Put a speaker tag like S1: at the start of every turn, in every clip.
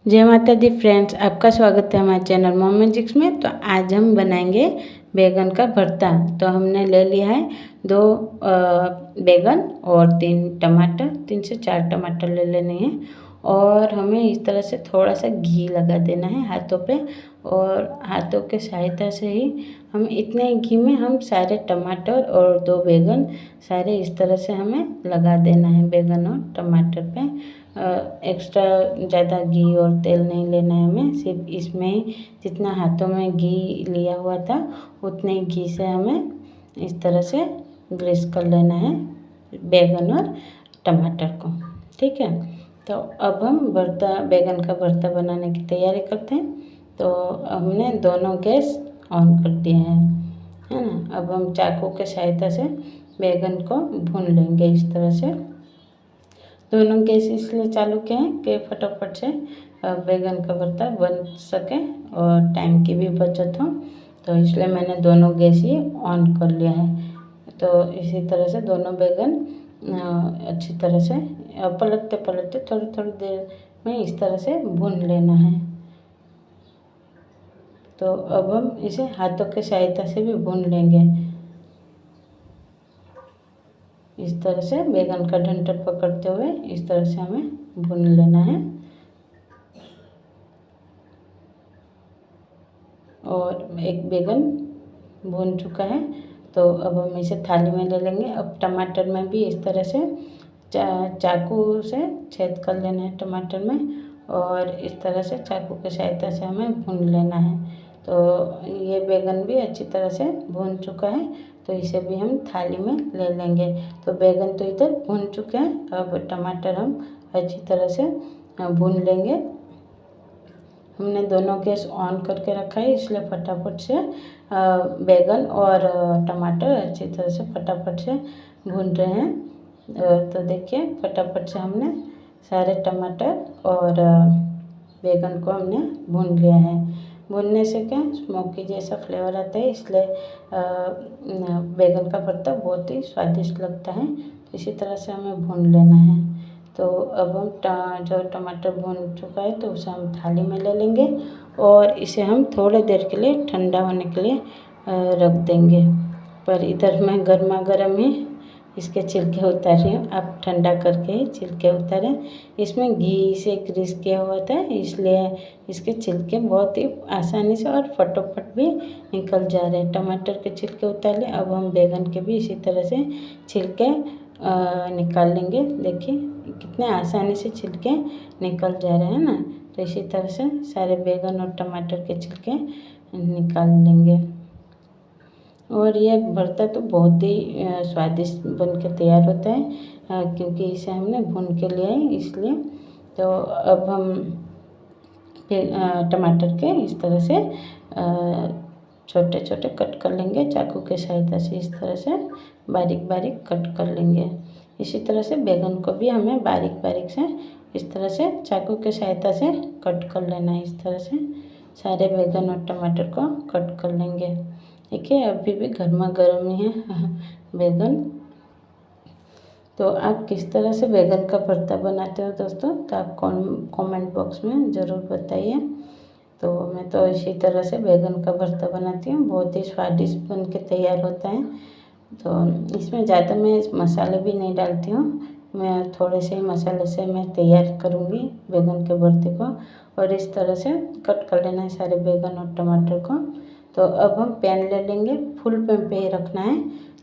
S1: जय माता दी फ्रेंड्स, आपका स्वागत है हमारे चैनल मॉम मैजिक्स में। तो आज हम बनाएंगे बैगन का भरता। तो हमने ले लिया है 2 बैगन और 3 टमाटर, 3 से 4 टमाटर ले लेने हैं। और हमें इस तरह से थोड़ा सा घी लगा देना है हाथों पे, और हाथों के सहायता से ही हम इतने घी में हम सारे टमाटर और 2 बैगन सारे इस तरह से हमें लगा देना है बैगन और टमाटर पे। एक्स्ट्रा ज़्यादा घी और तेल नहीं लेना है हमें, सिर्फ इसमें ही जितना हाथों में घी लिया हुआ था उतने ही घी से हमें इस तरह से ग्रीस कर लेना है बैगन और टमाटर को। ठीक है, तो अब हम बैगन का भरता बनाने की तैयारी करते हैं। तो हमने दोनों गैस ऑन कर दिए हैं, है ना। अब हम चाकू के सहायता से बैगन को भून लेंगे इस तरह से। दोनों गैस इसलिए चालू किए हैं कि फटाफट से बैगन का भरता बन सके और टाइम की भी बचत हो, तो इसलिए मैंने दोनों गैस ही ऑन कर लिया है। तो इसी तरह से दोनों बैगन अच्छी तरह से पलटते पलटते थोड़ी थोड़ी देर में इस तरह से भून लेना है। तो अब हम इसे हाथों के सहायता से भी भून लेंगे। इस तरह से बैगन का डंठल पकड़ते हुए इस तरह से हमें भून लेना है। और एक बैगन भून चुका है, तो अब हम इसे थाली में ले लेंगे। अब टमाटर में भी इस तरह से चाकू से छेद कर लेना है टमाटर में, और इस तरह से चाकू की सहायता से हमें भून लेना है। तो ये बैगन भी अच्छी तरह से भून चुका है, तो इसे भी हम थाली में ले लेंगे। तो बैगन तो इधर भून चुके हैं, अब टमाटर हम अच्छी तरह से भून लेंगे। हमने दोनों गैस ऑन करके रखा है, इसलिए फटाफट से बैगन और टमाटर अच्छी तरह से फटाफट से भून रहे हैं। तो देखिए फटाफट से हमने सारे टमाटर और बैगन को हमने भून लिया है। भूनने से क्या स्मोकी जैसा फ्लेवर आता है, इसलिए बैगन का भरता बहुत ही स्वादिष्ट लगता है। तो इसी तरह से हमें भून लेना है। तो अब हम जो टमाटर भून चुका है तो उसे हम थाली में ले लेंगे, और इसे हम थोड़ी देर के लिए ठंडा होने के लिए रख देंगे। पर इधर मैं गर्मा गर्म ही इसके छिलके उतार रही हूँ, आप ठंडा करके ही छिलके उतारें। इसमें घी से ग्रीस किया हुआ था, इसलिए इसके छिलके बहुत ही आसानी से और फटाफट भी निकल जा रहे हैं। टमाटर के छिलके उतार लें, अब हम बैगन के भी इसी तरह से छिलके निकाल लेंगे। देखिए कितने आसानी से छिलके निकल जा रहे हैं ना। तो इसी तरह से सारे बैगन और टमाटर के छिलके निकाल लेंगे। और यह भरता तो बहुत ही स्वादिष्ट बन के तैयार होता है, क्योंकि इसे हमने भून के लिया है इसलिए। तो अब हम टमाटर के इस तरह से छोटे छोटे कट कर लेंगे चाकू के सहायता से। इस तरह से बारीक बारीक कट कर लेंगे। इसी तरह से बैगन को भी हमें बारीक बारीक से इस तरह से चाकू के सहायता से कट कर लेना है। इस तरह से सारे बैगन और टमाटर को कट कर लेंगे। देखिए अभी भी गर्मा गर्म ही है बैगन। तो आप किस तरह से बैगन का भरता बनाते हो दोस्तों, तो आप कमेंट बॉक्स में ज़रूर बताइए। तो मैं तो इसी तरह से बैगन का भरता बनाती हूँ, बहुत ही स्वादिष्ट बन के तैयार होता है। तो इसमें ज़्यादा मैं मसाले भी नहीं डालती हूँ, मैं थोड़े से ही मसाले से मैं तैयार करूँगी बैगन के भरते को। और इस तरह से कट कर लेना है सारे बैगन और टमाटर को। तो अब हम पैन ले लेंगे, फुल फ्लेम पे ही रखना है।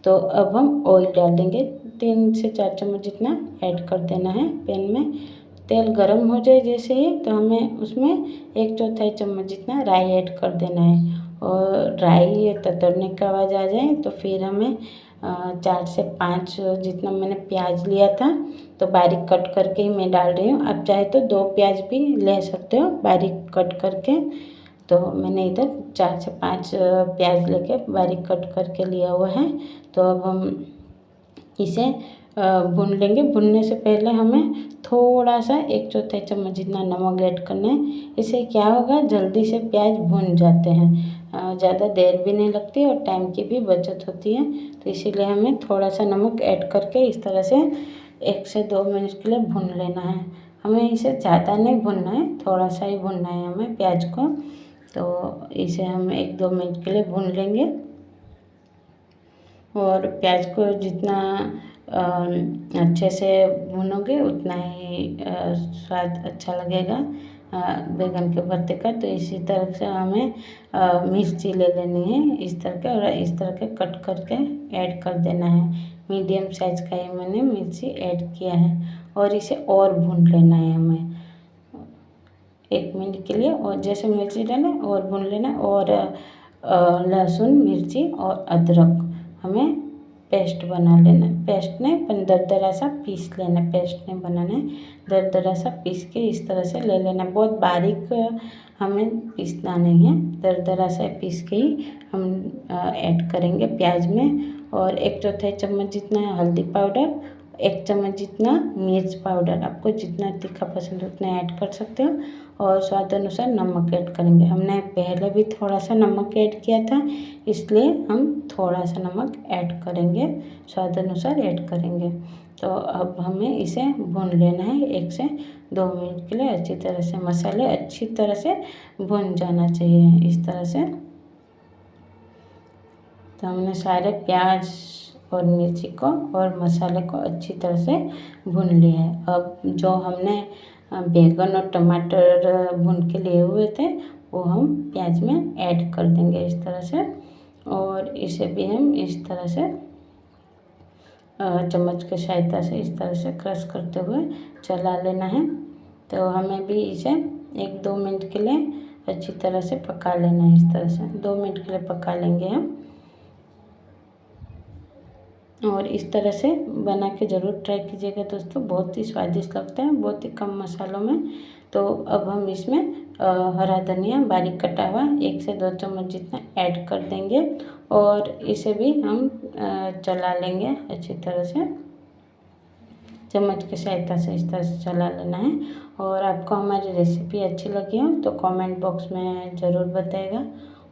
S1: तो अब हम ऑयल डाल देंगे, 3 से 4 चम्मच जितना ऐड कर देना है पैन में। तेल गरम हो जाए जैसे ही, तो हमें उसमें 1/4 चम्मच जितना राई ऐड कर देना है। और राई ततरने का आवाज़ आ जाए तो फिर हमें 4 से 5 जितना मैंने प्याज लिया था, तो बारीक कट करके ही मैं डाल रही हूँ। आप चाहे तो 2 प्याज भी ले सकते हो बारीक कट करके। तो मैंने इधर 4 से 5 प्याज लेके बारीक कट करके लिया हुआ है। तो अब हम इसे भून लेंगे। भूनने से पहले हमें थोड़ा सा 1/4 चम्मच जितना नमक ऐड करना है। इससे क्या होगा, जल्दी से प्याज भून जाते हैं, ज़्यादा देर भी नहीं लगती और टाइम की भी बचत होती है। तो इसीलिए हमें थोड़ा सा नमक ऐड करके इस तरह से 1 से 2 मिनट के लिए भून लेना है। हमें इसे ज़्यादा नहीं भुनना है, थोड़ा सा ही भुनना है हमें प्याज को। तो इसे हम 1-2 मिनट के लिए भून लेंगे। और प्याज को जितना अच्छे से भूनोगे उतना ही स्वाद अच्छा लगेगा बैगन के भरते का। तो इसी तरह से हमें मिर्ची ले लेनी है इस तरह के, और इस तरह के कट करके ऐड कर देना है। मीडियम साइज का ही मैंने मिर्ची ऐड किया है और इसे और भून लेना है हमें 1 मिनट के लिए। और जैसे मिर्ची लेना और भून लेना, और लहसुन मिर्ची और अदरक हमें पेस्ट बना लेना है। पेस्ट नहीं पर दरदरा सा पीस लेना, पेस्ट नहीं बनाना है, दरदरा सा पीस के इस तरह से ले लेना। बहुत बारीक हमें पीसना नहीं है, दरदरा सा पीस के ही हम ऐड करेंगे प्याज में। और 1/4 चम्मच जितना हल्दी पाउडर, 1 चम्मच जितना मिर्च पाउडर, आपको जितना तीखा पसंद है उतना ऐड कर सकते हो। और स्वाद अनुसार नमक ऐड करेंगे। हमने पहले भी थोड़ा सा नमक ऐड किया था, इसलिए हम थोड़ा सा नमक ऐड करेंगे, स्वाद अनुसार ऐड करेंगे। तो अब हमें इसे भून लेना है 1 से 2 मिनट के लिए अच्छी तरह से। मसाले अच्छी तरह से भून जाना चाहिए इस तरह से। तो हमने सारे प्याज और मिर्ची को और मसाले को अच्छी तरह से भून लिया है। अब जो हमने बैगन और टमाटर भून के लिए हुए थे वो हम प्याज में ऐड कर देंगे इस तरह से। और इसे भी हम इस तरह से चम्मच की सहायता से इस तरह से क्रश करते हुए चला लेना है। तो हमें भी इसे 1-2 मिनट के लिए अच्छी तरह से पका लेना है। इस तरह से 2 मिनट के लिए पका लेंगे हम। और इस तरह से बना के ज़रूर ट्राई कीजिएगा दोस्तों, बहुत ही स्वादिष्ट लगता है, बहुत ही कम मसालों में। तो अब हम इसमें हरा धनिया बारीक कटा हुआ 1 से 2 चम्मच जितना ऐड कर देंगे और इसे भी हम चला लेंगे अच्छी तरह से, चम्मच की सहायता से इस तरह से चला लेना है। और आपको हमारी रेसिपी अच्छी लगी हो तो कमेंट बॉक्स में ज़रूर बताइएगा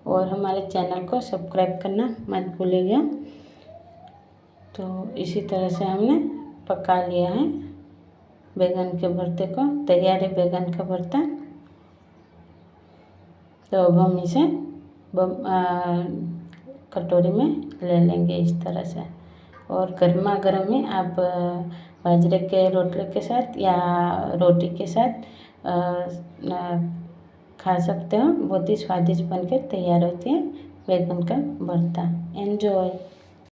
S1: और हमारे चैनल को सब्सक्राइब करना मत भूलिएगा। तो इसी तरह से हमने पका लिया है बैगन के भरते को, तैयार है बैगन का भरता। तो अब हम इसे कटोरी में ले लेंगे इस तरह से। और गर्मा गर्म में आप बाजरे के रोटले के साथ या रोटी के साथ खा सकते हो। बहुत ही स्वादिष्ट बनकर तैयार होती है बैगन का भरता। एंजॉय।